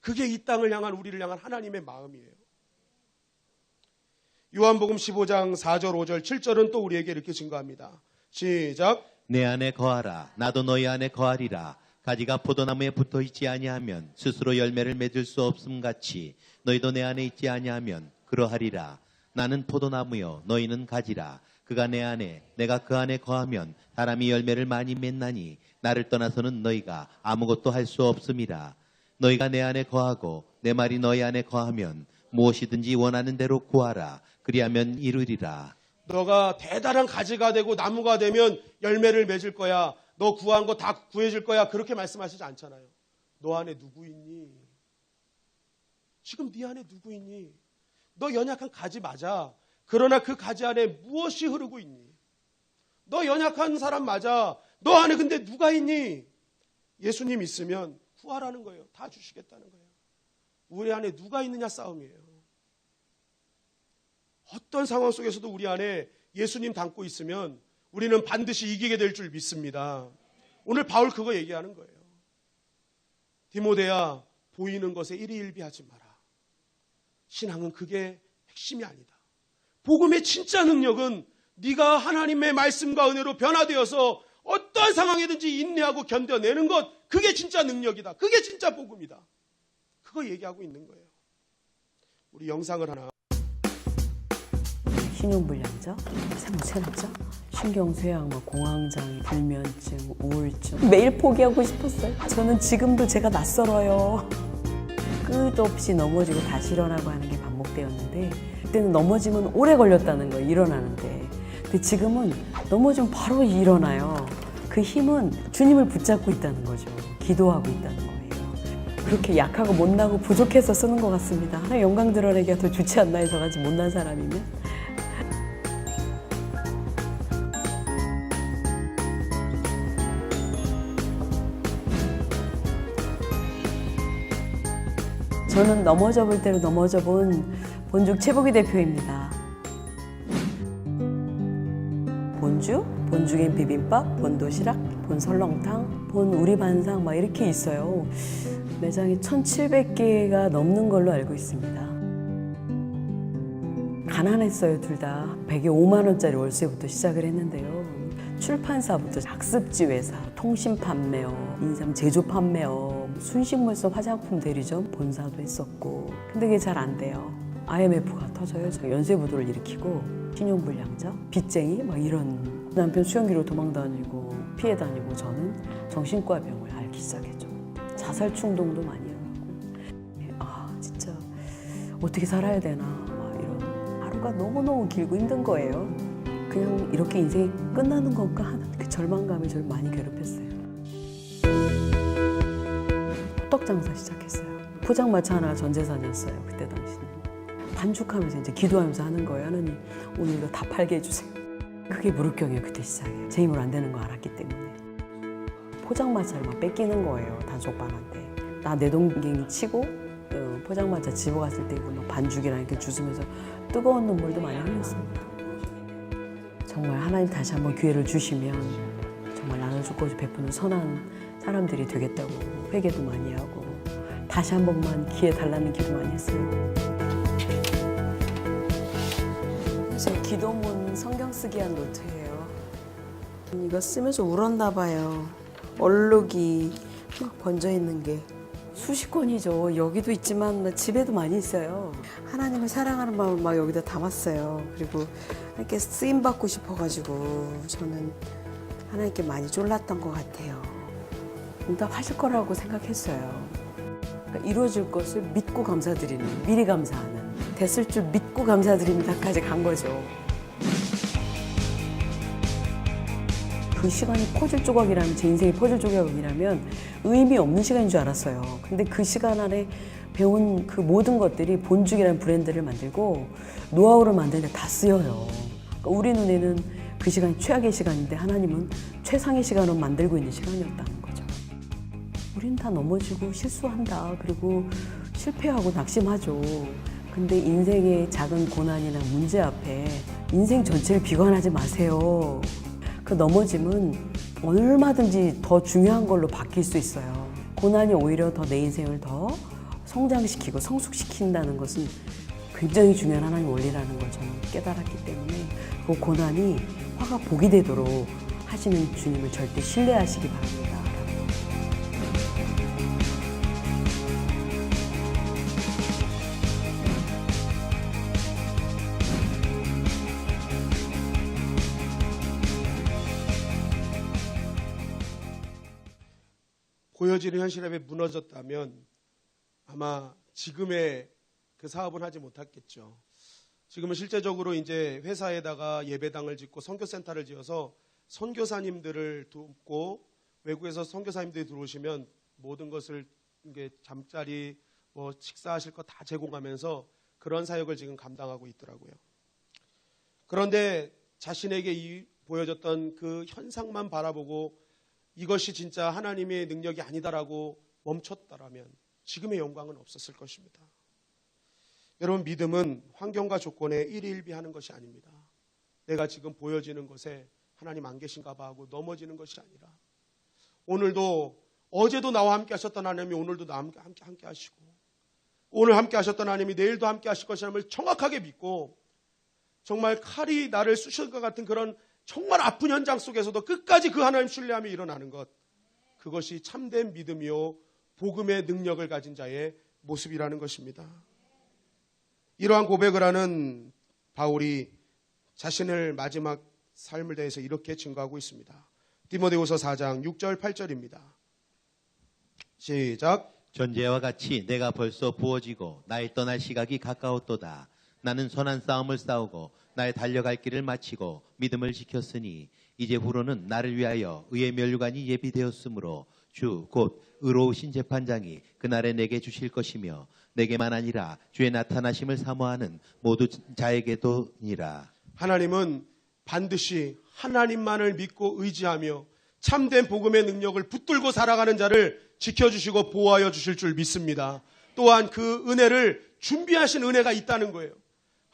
그게 이 땅을 향한, 우리를 향한 하나님의 마음이에요. 요한복음 15장 4절, 5절, 7절은 또 우리에게 이렇게 증거합니다. 시작. 내 안에 거하라. 나도 너희 안에 거하리라. 가지가 포도나무에 붙어 있지 아니하면 스스로 열매를 맺을 수 없음 같이 너희도 내 안에 있지 아니하면 그러하리라. 나는 포도나무요 너희는 가지라. 그가 내 안에 내가 그 안에 거하면 사람이 열매를 많이 맺나니 나를 떠나서는 너희가 아무것도 할 수 없음이라. 너희가 내 안에 거하고 내 말이 너희 안에 거하면 무엇이든지 원하는 대로 구하라. 그리하면 이루리라. 너가 대단한 가지가 되고 나무가 되면 열매를 맺을 거야. 너 구한 거 다 구해줄 거야. 그렇게 말씀하시지 않잖아요. 너 안에 누구 있니? 지금 네 안에 누구 있니? 너 연약한 가지 맞아. 그러나 그 가지 안에 무엇이 흐르고 있니? 너 연약한 사람 맞아. 너 안에 근데 누가 있니? 예수님 있으면 구하라는 거예요. 다 주시겠다는 거예요. 우리 안에 누가 있느냐 싸움이에요. 어떤 상황 속에서도 우리 안에 예수님 담고 있으면 우리는 반드시 이기게 될 줄 믿습니다. 오늘 바울 그거 얘기하는 거예요. 디모데야, 보이는 것에 일희일비하지 마라. 신앙은 그게 핵심이 아니다. 복음의 진짜 능력은 네가 하나님의 말씀과 은혜로 변화되어서 어떤 상황이든지 인내하고 견뎌내는 것, 그게 진짜 능력이다. 그게 진짜 복음이다. 그거 얘기하고 있는 거예요. 우리 영상을 하나. 신용불량자, 생체납자, 신경쇠약, 공황장애, 불면증, 우울증 매일 포기하고 싶었어요. 저는 지금도 제가 낯설어요. 끝없이 넘어지고 다시 일어나고 하는 게 반복되었는데 그때는 넘어지면 오래 걸렸다는 거예요. 일어나는데. 근데 지금은 넘어지면 바로 일어나요. 그 힘은 주님을 붙잡고 있다는 거죠. 기도하고 있다는 거예요. 그렇게 약하고 못나고 부족해서 쓰는 것 같습니다. 하나 영광 드러내기가 더 좋지 않나 해서 같이 못난 사람이면. 저는 넘어져 볼 대로 넘어져 본 본죽 최복희 대표입니다. 본죽, 본죽인 비빔밥, 본도시락, 본설렁탕, 본 우리반상 막 이렇게 있어요. 매장이 1,700개가 넘는 걸로 알고 있습니다. 가난했어요, 둘 다. 100에 5만 원짜리 월세부터 시작을 했는데요. 출판사부터 학습지 회사, 통신 판매업, 인삼 제조 판매업, 순식물성 화장품 대리점 본사도 했었고. 근데 그게 잘 안 돼요. IMF가 터져요. 저 연쇄부도를 일으키고 신용불량자, 빚쟁이 막 이런. 남편 수영기로 도망다니고 피해 다니고 저는 정신과 병을 앓기 시작했죠. 자살 충동도 많이 일어나고. 아 진짜 어떻게 살아야 되나 막 이런. 하루가 너무너무 길고 힘든 거예요. 그냥 이렇게 인생이 끝나는 건가 하는 그 절망감이 저를 많이 괴롭혔어요. 호떡 장사 시작했어요. 포장마차 하나가 전 재산이었어요. 그때 당시는. 반죽하면서 이제 기도하면서 하는 거예요. 하나님 오늘 이거 다 팔게 해주세요. 그게 무릎경이에요. 그때 시작이에요. 제 힘으로 안 되는 거 알았기 때문에. 포장마차를 막 뺏기는 거예요. 단속반한테. 나 내동댕이 치고 포장마차 집어갔을 때 막 반죽이랑 이렇게 주스면서 뜨거운 눈물도 많이 흘렸습니다. 정말 하나님 다시 한번 기회를 주시면 정말 나눠줄 것을 베푸는 선한 사람들이 되겠다고 회개도 많이 하고 다시 한 번만 기회 달라는 기도 많이 했어요. 제 기도문 성경 쓰기 한 노트예요. 이거 쓰면서 울었나 봐요. 얼룩이 막 번져 있는 게 수십 권이죠. 여기도 있지만 집에도 많이 있어요. 하나님을 사랑하는 마음을 막 여기다 담았어요. 그리고 하나님께 쓰임 받고 싶어가지고 저는 하나님께 많이 쫄랐던 것 같아요. 응답하실 거라고 생각했어요. 그러니까 이루어질 것을 믿고 감사드리는, 미리 감사하는, 됐을 줄 믿고 감사드립니다까지 간 거죠. 그 시간이 퍼즐 조각이라면, 제 인생이 퍼즐 조각이라면 의미 없는 시간인 줄 알았어요. 근데 그 시간 안에 배운 그 모든 것들이 본죽이라는 브랜드를 만들고 노하우를 만드는 데 다 쓰여요. 그러니까 우리 눈에는 그 시간이 최악의 시간인데 하나님은 최상의 시간을 만들고 있는 시간이었다는 거죠. 우리 우린 다 넘어지고 실수한다. 그리고 실패하고 낙심하죠. 근데 인생의 작은 고난이나 문제 앞에 인생 전체를 비관하지 마세요. 그 넘어짐은 얼마든지 더 중요한 걸로 바뀔 수 있어요. 고난이 오히려 더 내 인생을 더 성장시키고 성숙시킨다는 것은 굉장히 중요한 하나님 원리라는 걸 저는 깨달았기 때문에 그 고난이 화가 복이 되도록 하시는 주님을 절대 신뢰하시기 바랍니다. 보여지는 현실 앞에 무너졌다면 아마 지금의 그 사업은 하지 못했겠죠. 지금은 실제적으로 이제 회사에다가 예배당을 짓고 선교센터를 지어서 선교사님들을 돕고 외국에서 선교사님들이 들어오시면 모든 것을 이게 잠자리 뭐 식사하실 거 다 제공하면서 그런 사역을 지금 감당하고 있더라고요. 그런데 자신에게 보여졌던 그 현상만 바라보고 이것이 진짜 하나님의 능력이 아니다라고 멈췄다라면 지금의 영광은 없었을 것입니다. 여러분, 믿음은 환경과 조건에 일희일비하는 것이 아닙니다. 내가 지금 보여지는 것에 하나님 안 계신가 봐 하고 넘어지는 것이 아니라 오늘도 어제도 나와 함께 하셨던 하나님이 오늘도 나와 함께 하시고 오늘 함께 하셨던 하나님이 내일도 함께 하실 것임을 정확하게 믿고 정말 칼이 나를 쑤실 것 같은 그런 정말 아픈 현장 속에서도 끝까지 그 하나님 신뢰함이 일어나는 것, 그것이 참된 믿음이요 복음의 능력을 가진 자의 모습이라는 것입니다. 이러한 고백을 하는 바울이 자신을 마지막 삶을 대해서 이렇게 증거하고 있습니다. 디모데후서 4장 6절 8절입니다. 시작. 전제와 같이 내가 벌써 부어지고 나의 떠날 시각이 가까웠도다. 나는 선한 싸움을 싸우고 나의 달려갈 길을 마치고 믿음을 지켰으니 이제 후로는 나를 위하여 의의 면류관이 예비되었으므로 주 곧 의로우신 재판장이 그날에 내게 주실 것이며 내게만 아니라 주의 나타나심을 사모하는 모두 자에게도니라. 하나님은 반드시 하나님만을 믿고 의지하며 참된 복음의 능력을 붙들고 살아가는 자를 지켜주시고 보호하여 주실 줄 믿습니다. 또한 그 은혜를 준비하신 은혜가 있다는 거예요.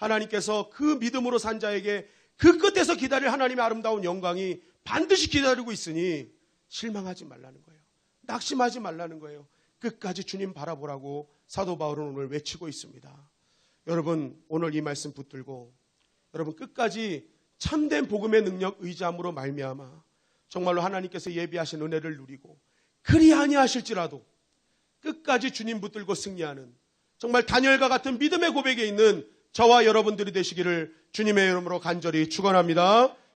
하나님께서 그 믿음으로 산 자에게 그 끝에서 기다릴 하나님의 아름다운 영광이 반드시 기다리고 있으니 실망하지 말라는 거예요. 낙심하지 말라는 거예요. 끝까지 주님 바라보라고 사도 바울은 오늘 외치고 있습니다. 여러분, 오늘 이 말씀 붙들고 여러분 끝까지 참된 복음의 능력 의지함으로 말미암아 정말로 하나님께서 예비하신 은혜를 누리고 그리 아니하실지라도 끝까지 주님 붙들고 승리하는 정말 다니엘과 같은 믿음의 고백에 있는 저와 여러분들이 되시기를 주님의 이름으로 간절히 축원합니다.